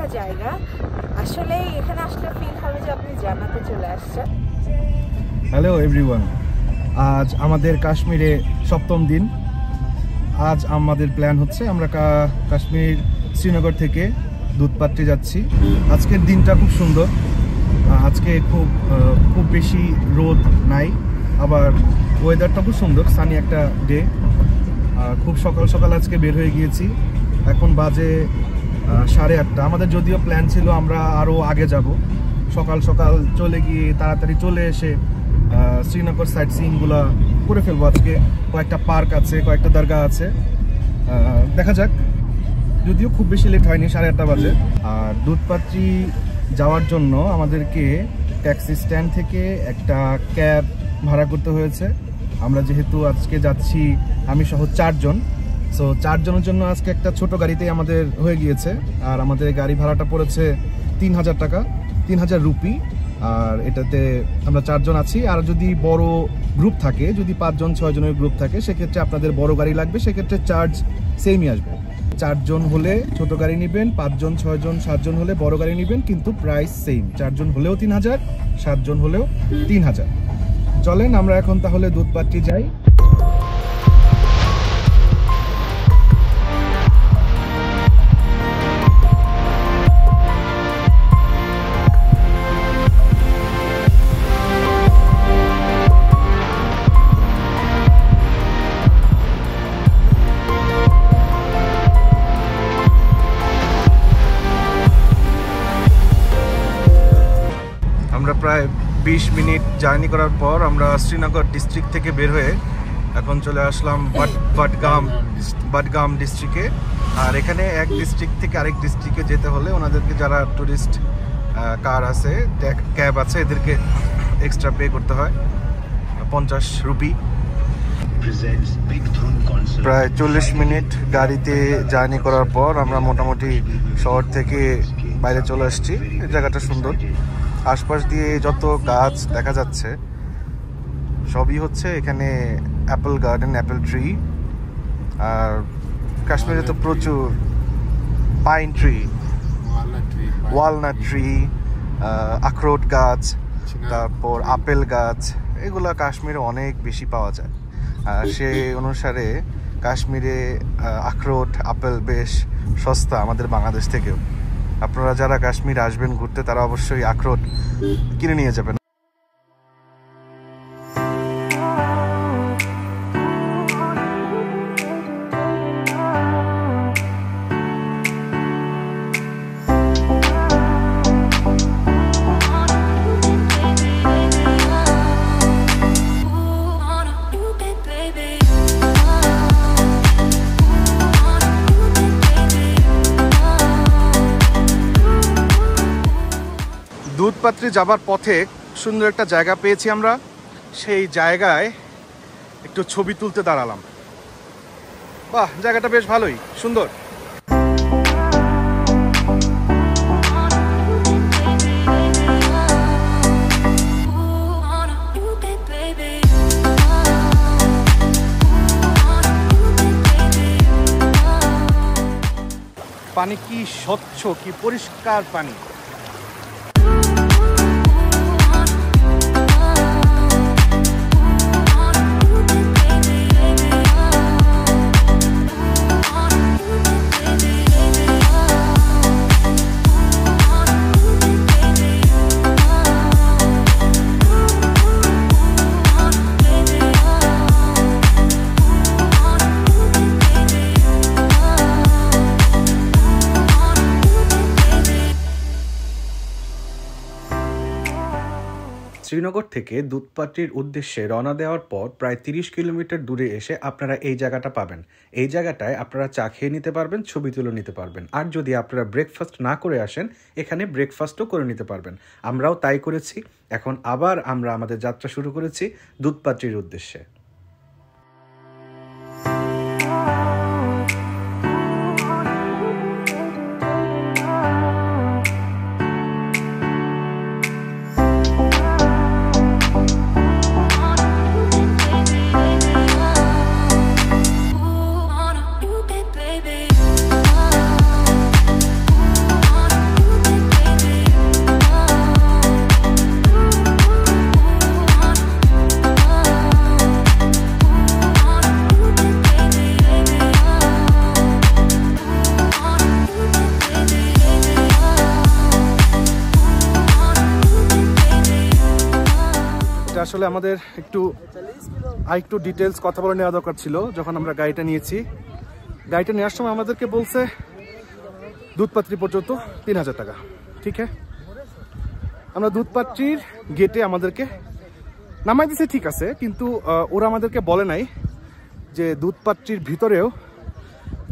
একটা জায়গা, আসলে এখানে আসলে ফিল হবে যে আপনি জান্নাতে চলে আসছেন। হ্যালো এভরিওয়ান, আজ আমাদের কাশ্মীরে 7ম দিন। আজ আমাদের প্ল্যান হচ্ছে আমরা কাশ্মীর শ্রীনগর থেকে দুধপাত্রে যাচ্ছি। আজকের দিনটা খুব সুন্দর, আজকে খুব বেশি রোদ নাই, আবার ওয়েদারটা খুব সুন্দর, সানি একটা ডে। খুব সকাল সকাল আজকে বের হয়ে গিয়েছি, এখন বাজে 8:30। আমাদের যদিও প্ল্যান ছিল আমরা আরও আগে যাব, সকাল সকাল চলে গিয়ে তাড়াতাড়ি চলে এসে শ্রীনগর সাইট সিইংগুলো করে ফেলবো। আজকে কয়েকটা পার্ক আছে, কয়েকটা দরগা আছে, দেখা যাক। যদিও খুব বেশি লেট হয়নি, 8:30 বাজে। আর দুধপাত্রি যাওয়ার জন্য আমাদেরকে ট্যাক্সি স্ট্যান্ড থেকে একটা ক্যাব ভাড়া করতে হয়েছে। আমরা যেহেতু আজকে যাচ্ছি আমি সহ 4 জন, সো 4 জনের জন্য আজকে একটা ছোট গাড়িতেই আমাদের হয়ে গিয়েছে। আর আমাদের গাড়ি ভাড়াটা পড়েছে 3000 টাকা, 3000 রুপি। আর এটাতে আমরা 4 জন আছি। আর যদি বড় গ্রুপ থাকে, যদি 5 জন 6 জনের গ্রুপ থাকে, সেক্ষেত্রে আপনাদের বড় গাড়ি লাগবে, সেক্ষেত্রে চার্জ সেমই আসবে। 4 জন হলে ছোট গাড়ি নেবেন, 5 জন 6 জন 7 জন হলে বড় গাড়ি নেবেন, কিন্তু প্রাইস সেম। 4 জন হলেও 3000, 7 জন হলেও 3000। চলেন আমরা এখন তাহলে দুধপাত্রি যাই। আমরা প্রায় 20 মিনিট জার্নি করার পর আমরা শ্রীনগর ডিস্ট্রিক্ট থেকে বের হয়ে এখন চলে আসলাম বাডগাম ডিস্ট্রিক্টে। আর এখানে এক ডিস্ট্রিক্ট থেকে আরেক ডিস্ট্রিক্টে যেতে হলে ওনাদেরকে, যারা ট্যুরিস্ট কার আছে, ক্যাব আছে, এদেরকে এক্সট্রা পে করতে হয় 50 রুপি। প্রায় 40 মিনিট গাড়িতে জার্নি করার পর আমরা মোটামুটি শহর থেকে বাইরে চলে আসছি। এই জায়গাটা সুন্দর, আশপাশ দিয়ে যত গাছ দেখা যাচ্ছে সবই হচ্ছে এখানে অ্যাপেল গার্ডেন, অ্যাপেল ট্রি। আর কাশ্মীরে তো প্রচুর পাইন ট্রি, ওয়ালনাট ট্রি, আখরোট গাছ, তারপর আপেল গাছ, এগুলা কাশ্মীরে অনেক বেশি পাওয়া যায়। আর সেই অনুসারে কাশ্মীরে আখরোট, আপেল বেশ সস্তা আমাদের বাংলাদেশ থেকেও। আপনারা যারা কাশ্মীর আসবেন ঘুরতে, তারা অবশ্যই আখরোট কিনে নিয়ে যাবেন। দুধপাত্রি যাবার পথে সুন্দর একটা জায়গা পেয়েছি আমরা, সেই জায়গায় একটু ছবি তুলতে দাঁড়ালাম। বাহ, জায়গাটা বেশ ভালোই সুন্দর। পানি কি স্বচ্ছ, কি পরিষ্কার পানি। শ্রীনগর থেকে দুধপাত্রির উদ্দেশ্যে রওনা দেওয়ার পর প্রায় 30 কিলোমিটার দূরে এসে আপনারা এই জায়গাটা পাবেন। এই জায়গাটায় আপনারা চা খেয়ে নিতে পারবেন, ছবি তুলে নিতে পারবেন। আর যদি আপনারা ব্রেকফাস্ট না করে আসেন, এখানে ব্রেকফাস্টও করে নিতে পারবেন। আমরাও তাই করেছি। এখন আবার আমরা আমাদের যাত্রা শুরু করেছি দুধপাত্রির উদ্দেশ্যে। আসলে আমাদের একটু ডিটেলস কথা বলে নেওয়া দরকার ছিল। যখন আমরা গাড়িটা নিয়েছি, গাড়িটা নেওয়ার সময় আমাদেরকে বলছে দুধপাত্রি পর্যন্ত 3000 টাকা। ঠিক আছে, আমরা দুধপাত্রির গেটে আমাদেরকে নামাই দিছে, ঠিক আছে, কিন্তু ওরা আমাদেরকে বলে নাই যে দুধপাত্রির ভিতরেও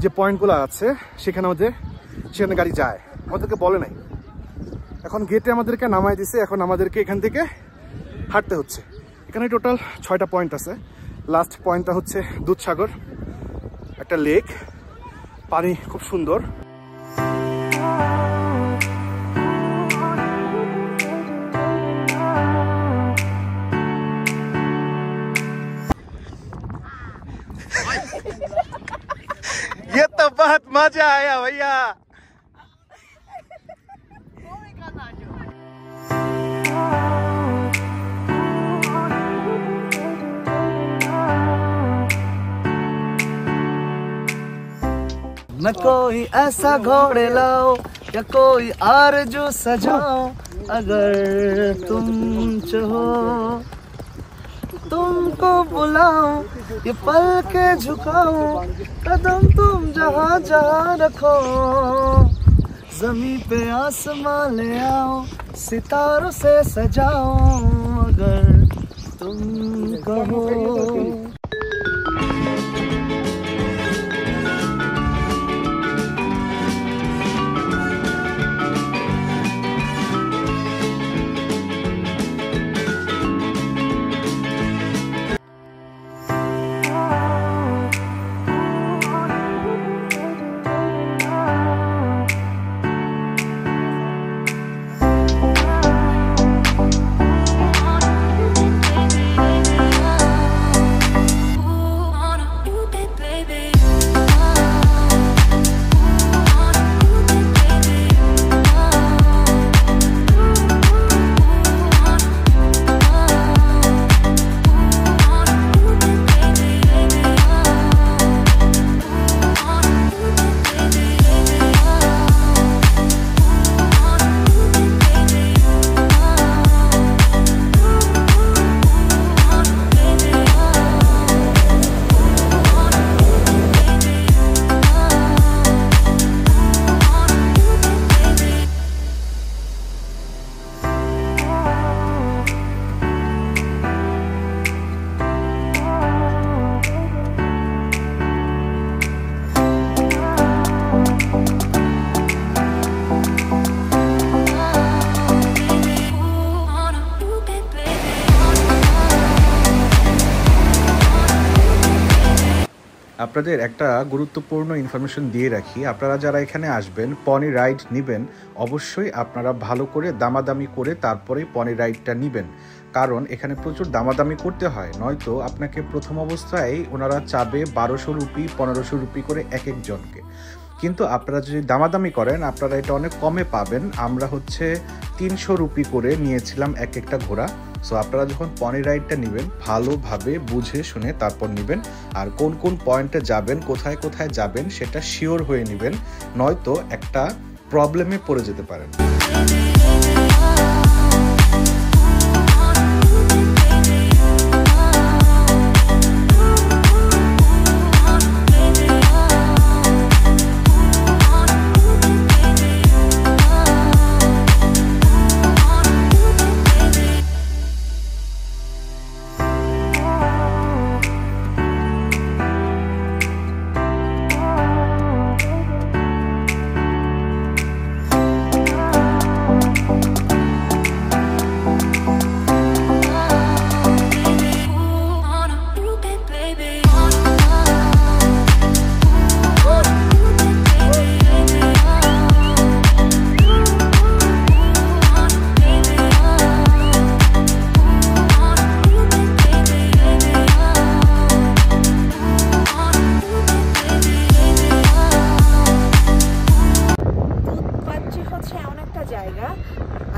যে পয়েন্টগুলো আছে সেখানে গাড়ি যায়, আমাদেরকে বলে নাই। এখন গেটে আমাদেরকে নামাই দিছে, এখন আমাদেরকে এখান থেকে হাঁটতে হচ্ছে। এখানে টোটাল 6টা পয়েন্ট আছে। লাস্ট পয়েন্টটা হচ্ছে দুধসাগর, একটা লেক, পানি খুব সুন্দর। ये तो बहुत मजा आया भैया। मैं कोई ऐसा घोड़े लाओ या कोई आरज़ू सजाओ, अगर तुम चाहो तुमको बुलाओ, ये पल के झुकाओ, कदम तुम जहाँ जहाँ रखो, ज़मीं पे आसमां ले आओ, सितारों से सजाओ, अगर तुम कहो। আপনাদের একটা গুরুত্বপূর্ণ ইনফরমেশন দিয়ে রাখি, আপনারা যারা এখানে আসবেন পনি রাইড নেবেন, অবশ্যই আপনারা ভালো করে দামাদামি করে তারপরেই পনি রাইডটা নেবেন, কারণ এখানে প্রচুর দামাদামি করতে হয়, নয়তো আপনাকে প্রথম অবস্থায় ওনারা চাবে 1200 রুপি 1500 রুপি করে এক একজনকে। কিন্তু আপনারা যদি দামাদামি করেন আপনারা এটা অনেক কমে পাবেন। আমরা 300 রুপি করে নিয়েছিলাম এক একটা ঘোড়া। সো আপনারা যখন পনি রাইডটা নেবেন ভালোভাবে বুঝে শুনে তারপর নেবেন, আর কোন কোন পয়েন্টে যাবেন, কোথায় কোথায় যাবেন সেটা শিওর হয়ে নেবেন, নয়তো একটা প্রবলেমে পড়ে যেতে পারেন।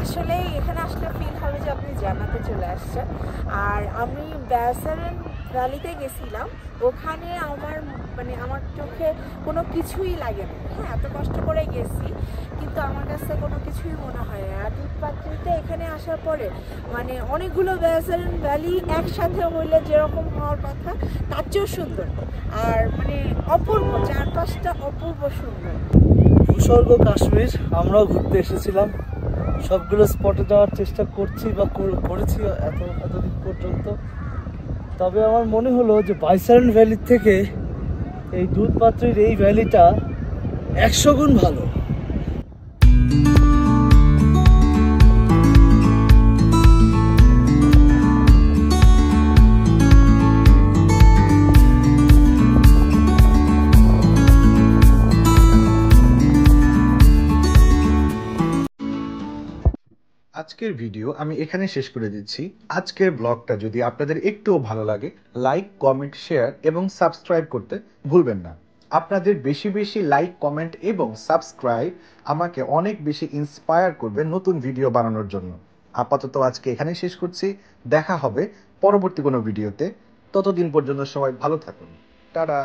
আসলে এখানে আসলে ফিল হবে যে আপনি জান্নাতে চলে আসছেন। আর আমি ব্যাসারেন ভ্যালিতে গেছিলাম, ওখানে আমার মানে আমার চোখে কোনো কিছুই লাগে না। হ্যাঁ, এত কষ্ট করে গেছি কিন্তু আমার কাছে কোনো কিছুই মনে হয় না। আর দুধপাত্রিতে এখানে আসার পরে মানে অনেকগুলো ব্যাসারেন ভ্যালি একসাথে হইলে যেরকম হওয়ার কথা তার চেয়েও সুন্দর, আর মানে অপূর্ব, চারপাশটা অপূর্ব সুন্দর। ভূস্বর্গ কাশ্মীর আমরাও ঘুরতে এসেছিলাম, সবগুলো স্পটে যাওয়ার চেষ্টা করছি বা করেছি এতদিন পর্যন্ত। তবে আমার মনে হলো যে বাইসারেন ভ্যালির থেকে এই দুধপাত্রির এই ভ্যালিটা 100 গুণ ভালো। আজকের ভিডিও আমি এখানে শেষ করে দিচ্ছি। আজকের ব্লগটা যদি আপনাদের একটুও ভালো লাগে, লাইক, কমেন্ট, শেয়ার এবং সাবস্ক্রাইব করতে ভুলবেন না। আপনাদের বেশি বেশি লাইক, কমেন্ট এবং সাবস্ক্রাইব আমাকে অনেক বেশি ইন্সপায়ার করবে নতুন ভিডিও বানানোর জন্য। আপাতত আজকে এখানেই শেষ করছি, দেখা হবে পরবর্তী কোনো ভিডিওতে। ততদিন পর্যন্ত সবাই ভালো থাকুন, টাটা।